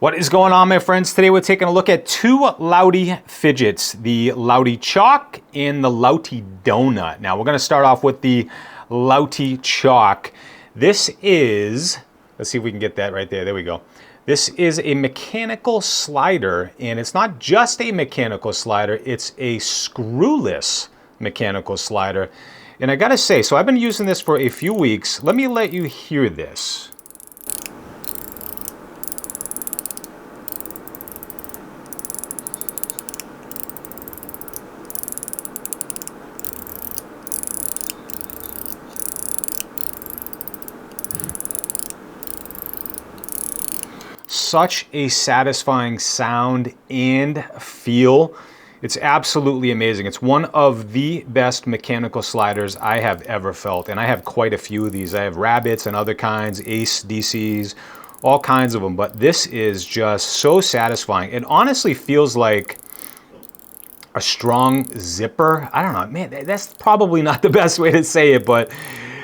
What is going on, my friends? Today we're taking a look at two Lowdy fidgets, the Lowdy Chalk and the Lowdy Donut. Now we're going to start off with the Lowdy Chalk. This is, let's see if we can get that right there. There we go. This is a mechanical slider, and it's not just a mechanical slider, it's a screwless mechanical slider. And I gotta say, so I've been using this for a few weeks. Let me let you hear this. Such a satisfying sound and feel. It's absolutely amazing. It's one of the best mechanical sliders I have ever felt, and I have quite a few of these. I have rabbits and other kinds, Ace DCs, all kinds of them, but this is just so satisfying. It honestly feels like a strong zipper. I don't know, man, that's probably not the best way to say it, but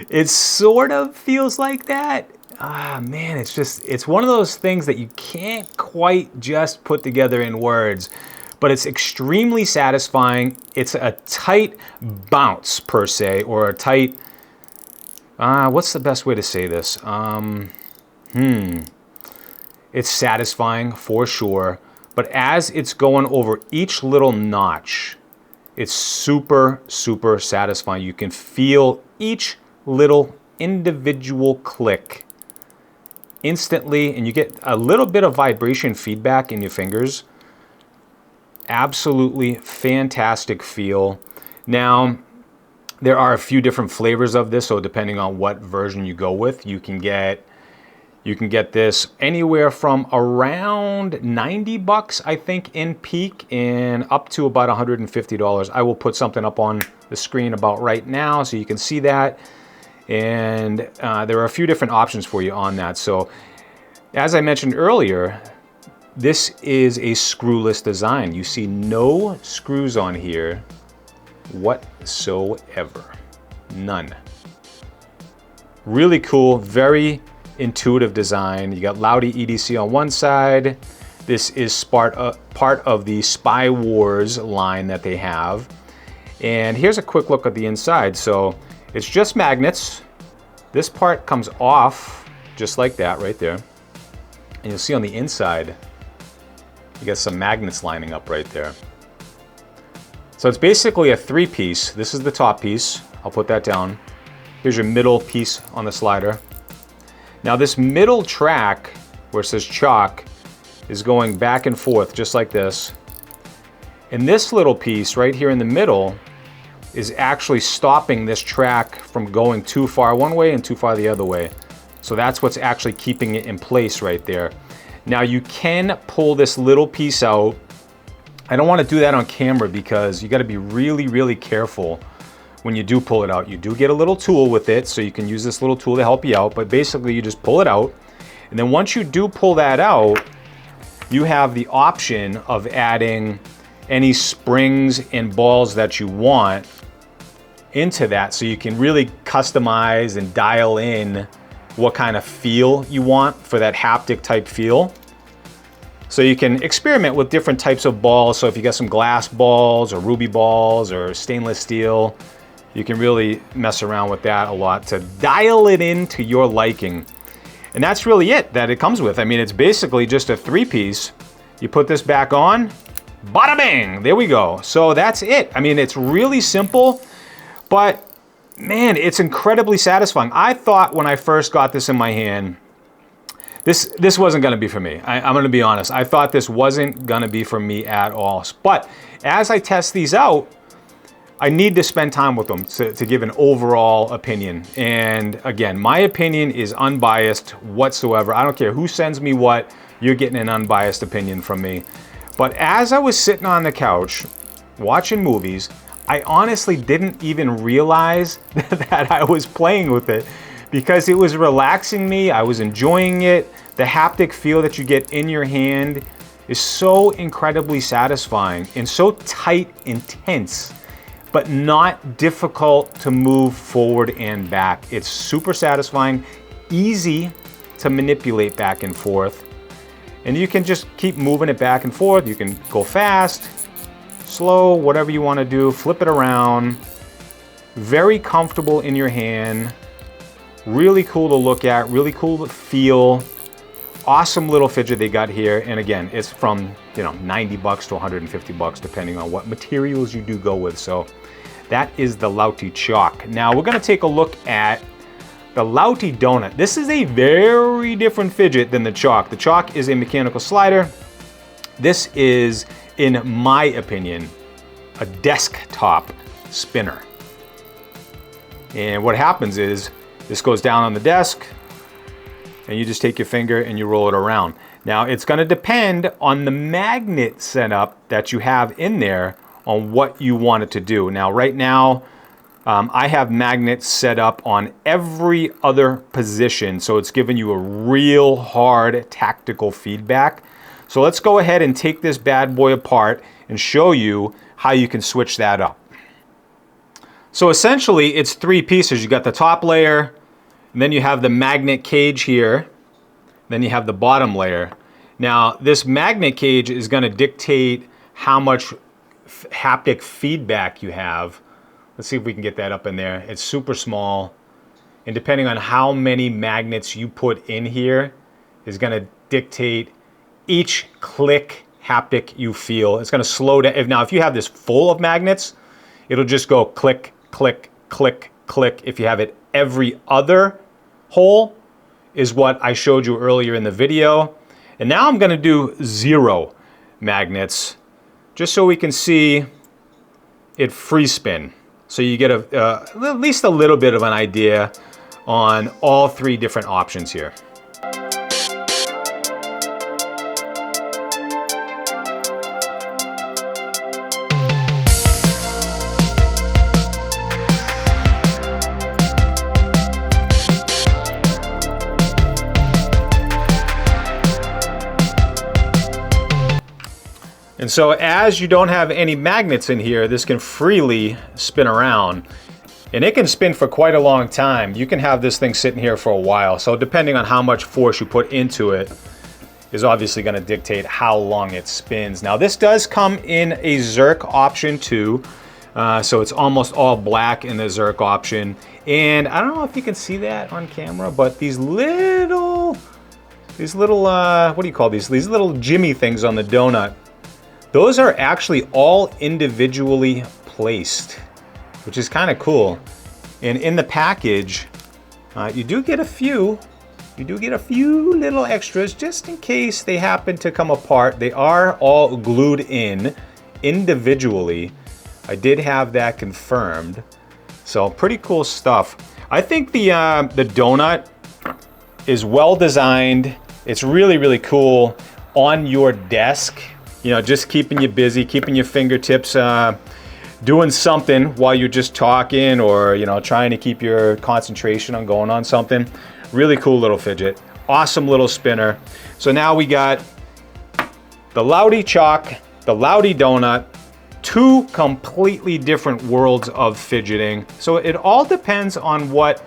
it sort of feels like that. Ah, man, it's one of those things that you can't quite just put together in words, but it's extremely satisfying. It's a tight bounce per se, or a tight, what's the best way to say this? It's satisfying for sure, but as it's going over each little notch, it's super, super satisfying. You can feel each little individual click instantly, and you get a little bit of vibration feedback in your fingers. Absolutely fantastic feel. Now, there are a few different flavors of this, so depending on what version you go with, you can get this anywhere from around 90 bucks, I think, in peak, and up to about $150. I will put something up on the screen about right now so you can see that. And there are a few different options for you on that. So as I mentioned earlier, this is a screwless design. You see no screws on here whatsoever. None. Really cool, very intuitive design. You got Lowdy EDC on one side. This is part of the Spy Wars line that they have. And here's a quick look at the inside. So it's just magnets. This part comes off just like that right there. And you'll see on the inside, you got some magnets lining up right there. So it's basically a three-piece. This is the top piece. I'll put that down. Here's your middle piece on the slider. Now this middle track where it says Choc is going back and forth just like this. And this little piece right here in the middle is actually stopping this track from going too far one way and too far the other way. So that's what's actually keeping it in place right there. Now you can pull this little piece out. I don't want to do that on camera because you got to be really, really careful when you do pull it out. You do get a little tool with it, so you can use this little tool to help you out, but basically you just pull it out. And then once you do pull that out, you have the option of adding any springs and balls that you want into that, so you can really customize and dial in what kind of feel you want for that haptic type feel. So you can experiment with different types of balls. So if you got some glass balls or ruby balls or stainless steel, you can really mess around with that a lot to dial it into your liking. And that's really it that it comes with. I mean, it's basically just a three-piece. You put this back on, bada bang, there we go. So that's it. I mean, it's really simple, but man, it's incredibly satisfying. I thought when I first got this in my hand, this wasn't gonna be for me. I'm gonna be honest. I thought this wasn't gonna be for me at all. But as I test these out, I need to spend time with them to give an overall opinion. And again, my opinion is unbiased whatsoever. I don't care who sends me what, you're getting an unbiased opinion from me. But as I was sitting on the couch watching movies, I honestly didn't even realize that I was playing with it because it was relaxing me. I was enjoying it. The haptic feel that you get in your hand is so incredibly satisfying and so tight and tense, but not difficult to move forward and back. It's super satisfying, easy to manipulate back and forth. And you can just keep moving it back and forth. You can go fast, slow, whatever you want to do, flip it around. Very comfortable in your hand. Really cool to look at, really cool to feel. Awesome little fidget they got here. And again, it's from, you know, 90 bucks to 150 bucks depending on what materials you do go with. So that is the Lowdy Chalk. Now we're going to take a look at the Lowdy Donut. This is a very different fidget than the Choc. The Choc is a mechanical slider. This is, in my opinion, a desktop spinner. And what happens is this goes down on the desk and you just take your finger and you roll it around. Now it's going to depend on the magnet setup that you have in there on what you want it to do. Now right now I have magnets set up on every other position, so it's giving you a real hard tactical feedback. So let's go ahead and take this bad boy apart and show you how you can switch that up. So essentially it's three pieces. You got the top layer, and then you have the magnet cage here, then you have the bottom layer. Now this magnet cage is going to dictate how much haptic feedback you have. Let's see if we can get that up in there. It's super small, and depending on how many magnets you put in here is going to dictate each click haptic you feel. It's going to slow down. Now if you have this full of magnets, it'll just go click, click, click, click. If you have it every other hole is what I showed you earlier in the video. And now I'm going to do 0 magnets just so we can see it free spin. So you get at least a little bit of an idea on all three different options here. And so as you don't have any magnets in here, this can freely spin around. And it can spin for quite a long time. You can have this thing sitting here for a while. So depending on how much force you put into it is obviously going to dictate how long it spins. Now this does come in a Zerk option too. So it's almost all black in the Zerk option. And I don't know if you can see that on camera, but these little, what do you call these? These little Jimmy things on the donut. Those are actually all individually placed, which is kind of cool. And in the package, you do get a few little extras just in case they happen to come apart. They are all glued in individually. I did have that confirmed. So pretty cool stuff. I think the donut is well designed. It's really, really cool on your desk. You know, just keeping you busy, keeping your fingertips doing something while you're just talking, or, you know, trying to keep your concentration on going on something. Really cool little fidget. Awesome little spinner. So now we got the Lowdy Chalk, the Lowdy Donut, two completely different worlds of fidgeting. So it all depends on what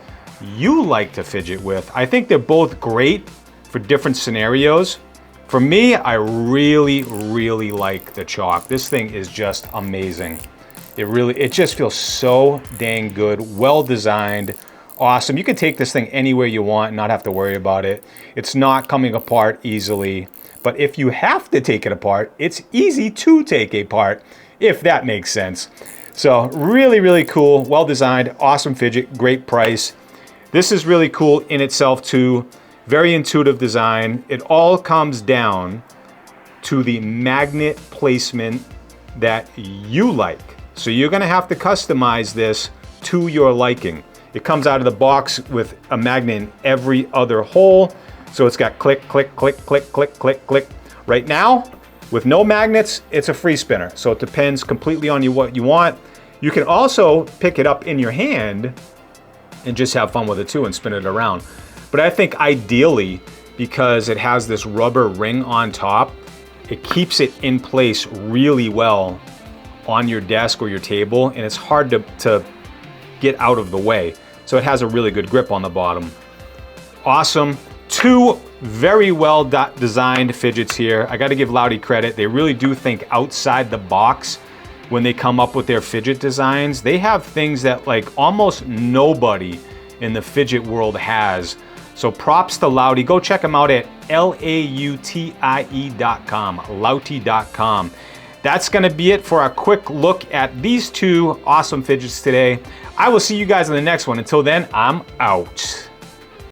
you like to fidget with. I think they're both great for different scenarios. For me, I really, really like the Choc. This thing is just amazing. It just feels so dang good, well designed, awesome. You can take this thing anywhere you want and not have to worry about it. It's not coming apart easily, but if you have to take it apart, it's easy to take apart, if that makes sense. So really, really cool, well designed, awesome fidget, great price. This is really cool in itself too. Very intuitive design. It all comes down to the magnet placement that you like. So you're gonna have to customize this to your liking. It comes out of the box with a magnet in every other hole. So it's got click, click, click, click, click, click, click. Right now, with no magnets, it's a free spinner. So it depends completely on what you want. You can also pick it up in your hand and just have fun with it too and spin it around. But I think ideally, because it has this rubber ring on top, it keeps it in place really well on your desk or your table, and it's hard to get out of the way. So it has a really good grip on the bottom. Awesome. Two Very well designed fidgets here. I got to give Lowdy credit. They really do think outside the box when they come up with their fidget designs. They have things that like almost nobody in the fidget world has. So props to Lowdy. Go check them out at LAUTIE.com, Lautie.com. That's going to be it for a quick look at these two awesome fidgets today. I will see you guys in the next one. Until then, I'm out.